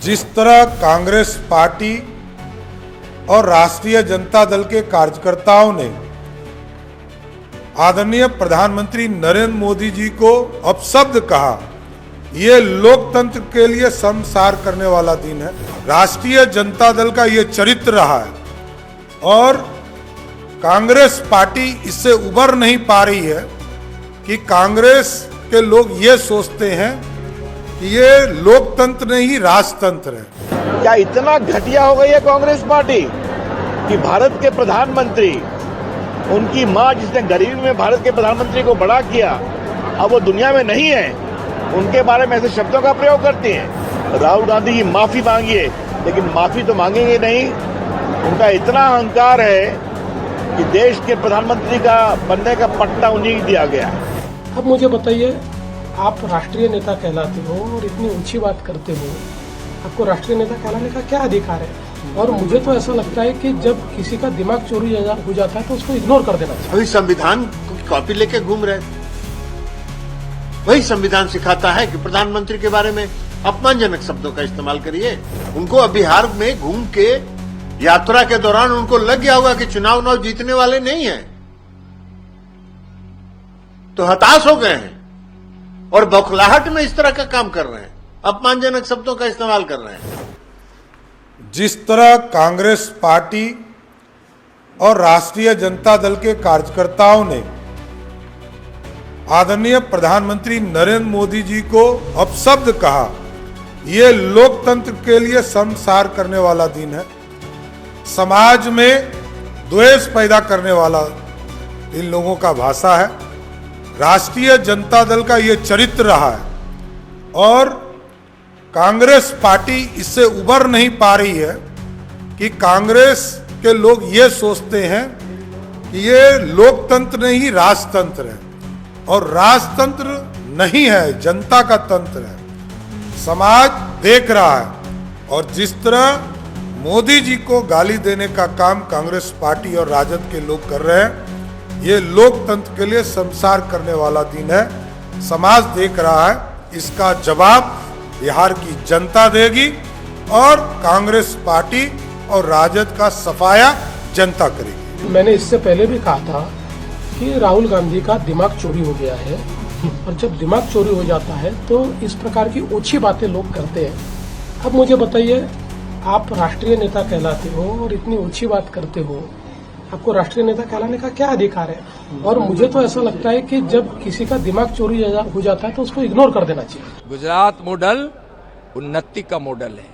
जिस तरह कांग्रेस पार्टी और राष्ट्रीय जनता दल के कार्यकर्ताओं ने आदरणीय प्रधानमंत्री नरेंद्र मोदी जी को अपशब्द कहा, ये लोकतंत्र के लिए शर्मसार करने वाला दिन है। राष्ट्रीय जनता दल का ये चरित्र रहा है और कांग्रेस पार्टी इससे उबर नहीं पा रही है कि कांग्रेस के लोग ये सोचते हैं कि ये लोकतंत्र नहीं राजतंत्र है। क्या इतना घटिया हो गई है कांग्रेस पार्टी कि भारत के प्रधानमंत्री, उनकी मां जिसने गरीबी में भारत के प्रधानमंत्री को बड़ा किया, अब वो दुनिया में नहीं है, उनके बारे में ऐसे शब्दों का प्रयोग करती हैं। राहुल गांधी की माफी मांगिए, लेकिन माफी तो मांगेंगे नहीं। उनका इतना अहंकार है कि देश के प्रधानमंत्री का बनने का पट्टा उन्हीं को दिया गया है। अब मुझे बताइए, आप राष्ट्रीय नेता कहलाते हो और इतनी ऊंची बात करते हो, आपको राष्ट्रीय नेता कहलाने का क्या अधिकार है? और मुझे तो ऐसा लगता है कि जब किसी का दिमाग चोरी हो जाता है तो उसको इग्नोर कर देना चाहिए। अभी संविधान की कॉपी लेके घूम रहे थे। वही संविधान सिखाता है कि प्रधानमंत्री के बारे में अपमानजनक शब्दों का इस्तेमाल करिए। उनको बिहार में घूम के यात्रा के दौरान उनको लग गया होगा कि चुनाव जीतने वाले नहीं हैं, तो हताश हो गए हैं और बौखलाहट में इस तरह का काम कर रहे हैं, अपमानजनक शब्दों का इस्तेमाल कर रहे हैं। जिस तरह कांग्रेस पार्टी और राष्ट्रीय जनता दल के कार्यकर्ताओं ने आदरणीय प्रधानमंत्री नरेंद्र मोदी जी को अपशब्द कहा, ये लोकतंत्र के लिए शर्मसार करने वाला दिन है। समाज में द्वेष पैदा करने वाला इन लोगों का भाषा है। राष्ट्रीय जनता दल का ये चरित्र रहा है और कांग्रेस पार्टी इससे उबर नहीं पा रही है कि कांग्रेस के लोग ये सोचते हैं कि ये लोकतंत्र नहीं राजतंत्र है, और राजतंत्र नहीं है, जनता का तंत्र है। समाज देख रहा है और जिस तरह मोदी जी को गाली देने का काम कांग्रेस पार्टी और राजद के लोग कर रहे हैं, ये लोकतंत्र के लिए शर्मसार करने वाला दिन है। समाज देख रहा है, इसका जवाब बिहार की जनता देगी और कांग्रेस पार्टी और राजद का सफाया जनता करेगी। मैंने इससे पहले भी कहा था कि राहुल गांधी का दिमाग चोरी हो गया है, और जब दिमाग चोरी हो जाता है तो इस प्रकार की ओछी बातें लोग करते हैं। अब मुझे बताइए, आप राष्ट्रीय नेता कहलाते हो और इतनी ऊंची बात करते हो, आपको राष्ट्रीय नेता कहलाने का क्या अधिकार है? और मुझे तो ऐसा लगता है कि जब किसी का दिमाग चोरी हो जाता है तो उसको इग्नोर कर देना चाहिए। गुजरात मॉडल उन्नति का मॉडल है,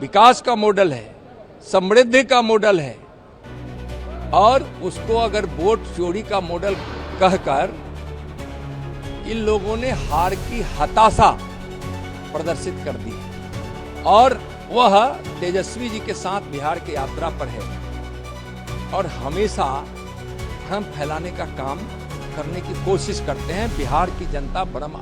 विकास का मॉडल है, समृद्धि का मॉडल है, और उसको अगर वोट चोरी का मॉडल कहकर इन लोगों ने हार की हताशा प्रदर्शित कर दी और वह तेजस्वी जी के साथ बिहार की यात्रा पर है और हमेशा भ्रम फैलाने का काम करने की कोशिश करते हैं। बिहार की जनता भ्रम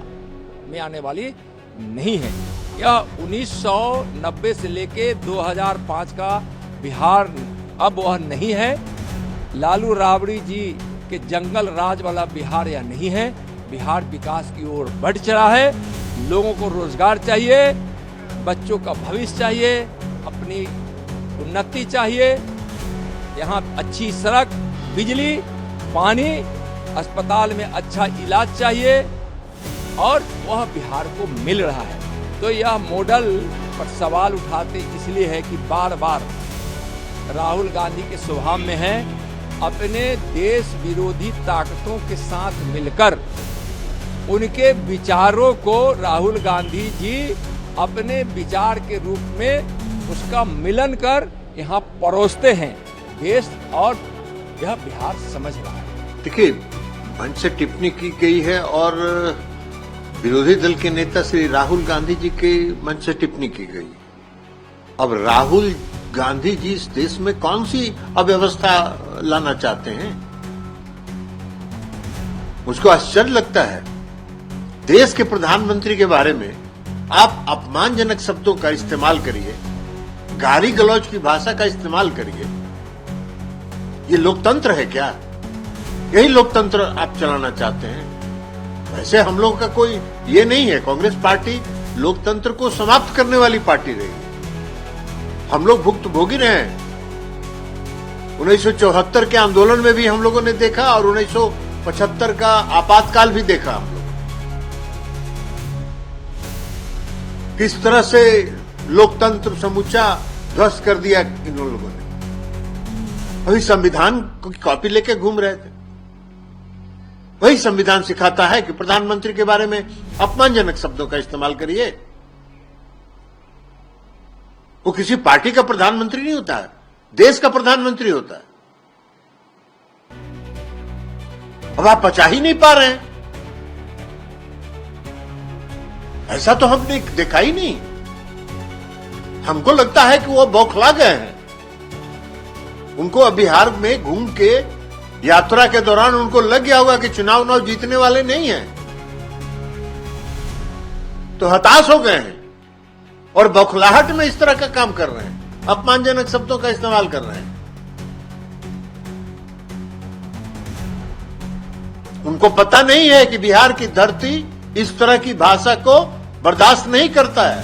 में आने वाली नहीं है। यह 1990 से लेके 2005 का बिहार अब वह नहीं है। लालू राबड़ी जी के जंगल राज वाला बिहार यह नहीं है। बिहार विकास की ओर बढ़ चला है। लोगों को रोजगार चाहिए, बच्चों का भविष्य चाहिए, अपनी उन्नति चाहिए। यहाँ अच्छी सड़क, बिजली, पानी, अस्पताल में अच्छा इलाज चाहिए और वह बिहार को मिल रहा है। तो यह मॉडल पर सवाल उठाते इसलिए है कि बार बार राहुल गांधी के स्वभाव में है अपने देश विरोधी ताकतों के साथ मिलकर उनके विचारों को राहुल गांधी जी अपने विचार के रूप में उसका मिलन कर यहाँ परोसते हैं देश, और यह बिहार समझ रहा है। देखिए, मंच से टिप्पणी की गई है और विरोधी दल के नेता श्री राहुल गांधी जी के मंच से टिप्पणी की गई। अब राहुल गांधी जी इस देश में कौन सी अव्यवस्था लाना चाहते हैं? मुझको आश्चर्य लगता है, देश के प्रधानमंत्री के बारे में आप अपमानजनक शब्दों का इस्तेमाल करिए, गाली गलौज की भाषा का इस्तेमाल करिए। ये लोकतंत्र है क्या? यही लोकतंत्र आप चलाना चाहते हैं? वैसे हम लोगों का कोई ये नहीं है। कांग्रेस पार्टी लोकतंत्र को समाप्त करने वाली पार्टी रही। हम लोग भुक्तभोगी रहे हैं। 1974 के आंदोलन में भी हम लोगों ने देखा और 1975 का आपातकाल भी देखा हम लोग, किस तरह से लोकतंत्र समूचा ध्वस्त कर दिया इन लोगों ने। अभी संविधान की कॉपी लेके घूम रहे थे। वही संविधान सिखाता है कि प्रधानमंत्री के बारे में अपमानजनक शब्दों का इस्तेमाल करिए। वो किसी पार्टी का प्रधानमंत्री नहीं होता है, देश का प्रधानमंत्री होता है। अब आप पचा ही नहीं पा रहे हैं। ऐसा तो हमने देखा ही नहीं। हमको लगता है कि वो बौखला गए हैं। उनको अब बिहार में घूम के यात्रा के दौरान उनको लग गया होगा कि चुनाव जीतने वाले नहीं हैं, तो हताश हो गए हैं और बौखलाहट में इस तरह का काम कर रहे हैं, अपमानजनक शब्दों का इस्तेमाल कर रहे हैं। उनको पता नहीं है कि बिहार की धरती इस तरह की भाषा को बर्दाश्त नहीं करता है।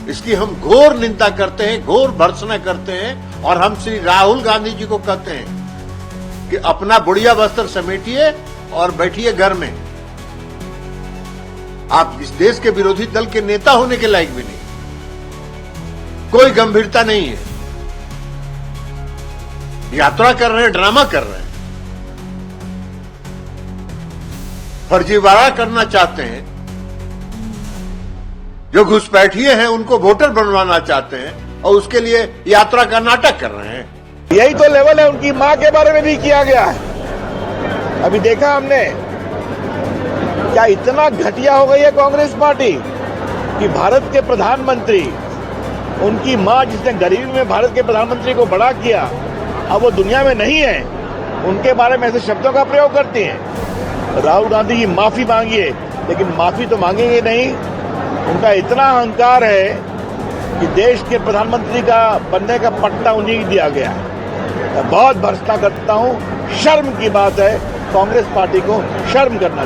इसकी हम घोर निंदा करते हैं, घोर भर्त्सना करते हैं और हम श्री राहुल गांधी जी को कहते हैं कि अपना बुढ़िया बस्तर समेटिए और बैठिए घर में। आप इस देश के विरोधी दल के नेता होने के लायक भी नहीं। कोई गंभीरता नहीं है। यात्रा कर रहे हैं, ड्रामा कर रहे हैं, फर्जीवाड़ा करना चाहते हैं। जो घुसपैठिए हैं उनको वोटर बनवाना चाहते हैं और उसके लिए यात्रा का नाटक कर रहे हैं। यही तो लेवल है। उनकी मां के बारे में भी किया गया है। अभी देखा हमने क्या इतना घटिया हो गई है कांग्रेस पार्टी कि भारत के प्रधानमंत्री, उनकी मां जिसने गरीबी में भारत के प्रधानमंत्री को बड़ा किया, अब वो दुनिया में नहीं है। उनके बारे में ऐसे शब्दों का प्रयोग करती हैं। राहुल गांधी जी माफी मांगिए, लेकिन माफी तो मांगेंगे नहीं। उनका इतना अहंकार है कि देश के प्रधानमंत्री का बनने का पट्टा उन्हीं को दिया गया है। मैं बहुत भर्त्सना करता हूं। शर्म की बात है। कांग्रेस पार्टी को शर्म करना चाहिए।